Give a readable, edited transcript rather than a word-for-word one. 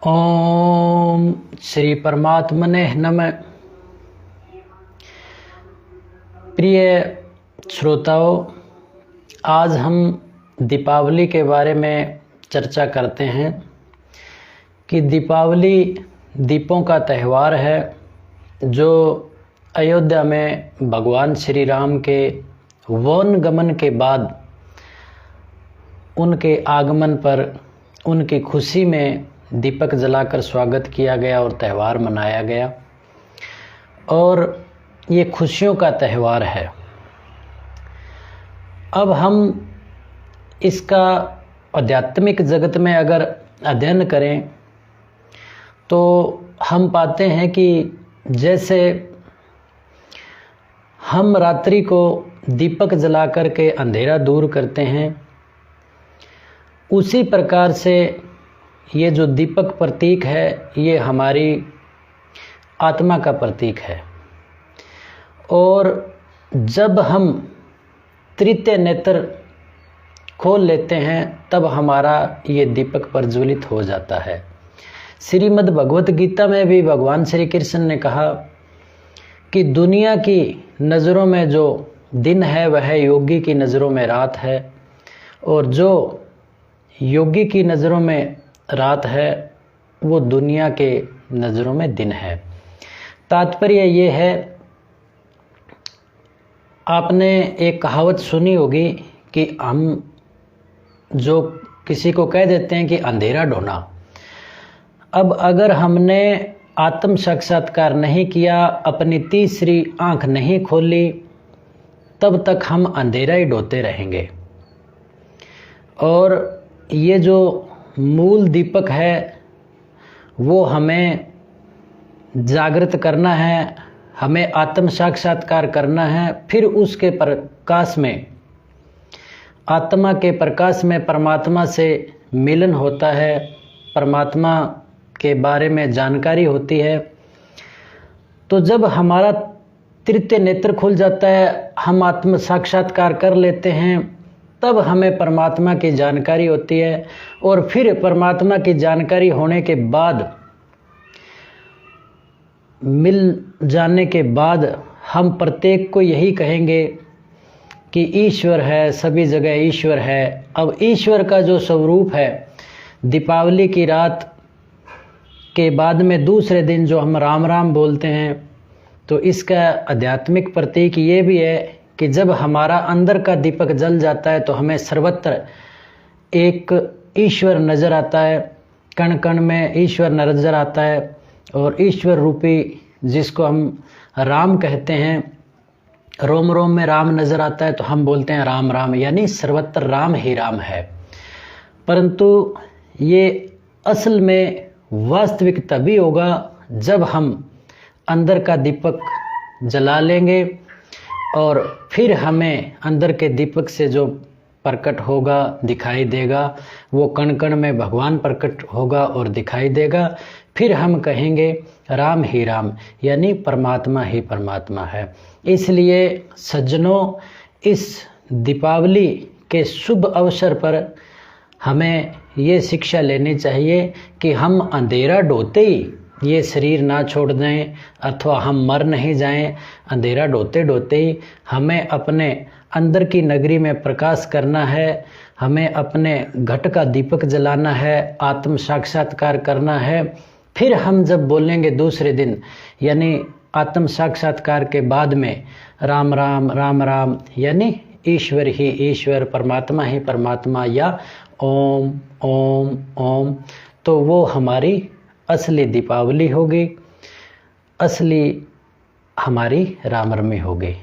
ओम श्री परमात्मने नमः। प्रिय श्रोताओं, आज हम दीपावली के बारे में चर्चा करते हैं कि दीपावली दीपों का त्यौहार है जो अयोध्या में भगवान श्री राम के वन गमन के बाद उनके आगमन पर उनकी खुशी में दीपक जलाकर स्वागत किया गया और त्यौहार मनाया गया। और ये खुशियों का त्यौहार है। अब हम इसका आध्यात्मिक जगत में अगर अध्ययन करें तो हम पाते हैं कि जैसे हम रात्रि को दीपक जला कर के अंधेरा दूर करते हैं, उसी प्रकार से ये जो दीपक प्रतीक है ये हमारी आत्मा का प्रतीक है। और जब हम तृतीय नेत्र खोल लेते हैं तब हमारा ये दीपक प्रज्वलित हो जाता है। श्रीमद् भगवत गीता में भी भगवान श्री कृष्ण ने कहा कि दुनिया की नज़रों में जो दिन है वह योगी की नज़रों में रात है, और जो योगी की नज़रों में रात है वो दुनिया के नज़रों में दिन है। तात्पर्य ये है, आपने एक कहावत सुनी होगी कि हम जो किसी को कह देते हैं कि अंधेरा ढूंढा। अब अगर हमने आत्म साक्षात्कार नहीं किया, अपनी तीसरी आंख नहीं खोली, तब तक हम अंधेरा ही ढूंढते रहेंगे। और ये जो मूल दीपक है वो हमें जागृत करना है, हमें आत्म साक्षात्कार करना है। फिर उसके प्रकाश में, आत्मा के प्रकाश में परमात्मा से मिलन होता है, परमात्मा के बारे में जानकारी होती है। तो जब हमारा तृतीय नेत्र खुल जाता है, हम आत्म साक्षात्कार कर लेते हैं, तब हमें परमात्मा की जानकारी होती है। और फिर परमात्मा की जानकारी होने के बाद, मिल जाने के बाद, हम प्रत्येक को यही कहेंगे कि ईश्वर है, सभी जगह ईश्वर है। अब ईश्वर का जो स्वरूप है, दीपावली की रात के बाद में दूसरे दिन जो हम राम राम बोलते हैं, तो इसका आध्यात्मिक प्रतीक ये भी है कि जब हमारा अंदर का दीपक जल जाता है तो हमें सर्वत्र एक ईश्वर नज़र आता है, कण कण में ईश्वर नज़र आता है। और ईश्वर रूपी जिसको हम राम कहते हैं, रोम रोम में राम नज़र आता है तो हम बोलते हैं राम राम, यानी सर्वत्र राम ही राम है। परंतु ये असल में वास्तविक तभी होगा जब हम अंदर का दीपक जला लेंगे और फिर हमें अंदर के दीपक से जो प्रकट होगा, दिखाई देगा, वो कण कण में भगवान प्रकट होगा और दिखाई देगा। फिर हम कहेंगे राम ही राम, यानी परमात्मा ही परमात्मा है। इसलिए सज्जनों, इस दीपावली के शुभ अवसर पर हमें ये शिक्षा लेनी चाहिए कि हम अंधेरा ढोते ही ये शरीर ना छोड़ दें, अथवा हम मर नहीं जाएं। अंधेरा ढोते ढोते ही हमें अपने अंदर की नगरी में प्रकाश करना है, हमें अपने घट का दीपक जलाना है, आत्म साक्षात्कार करना है। फिर हम जब बोलेंगे दूसरे दिन, यानी आत्म साक्षात्कार के बाद में राम राम राम राम, यानी ईश्वर ही ईश्वर, परमात्मा ही परमात्मा, या ओम ओम ओम, तो वो हमारी असली दीपावली होगी, असली हमारी रामरमी होगी।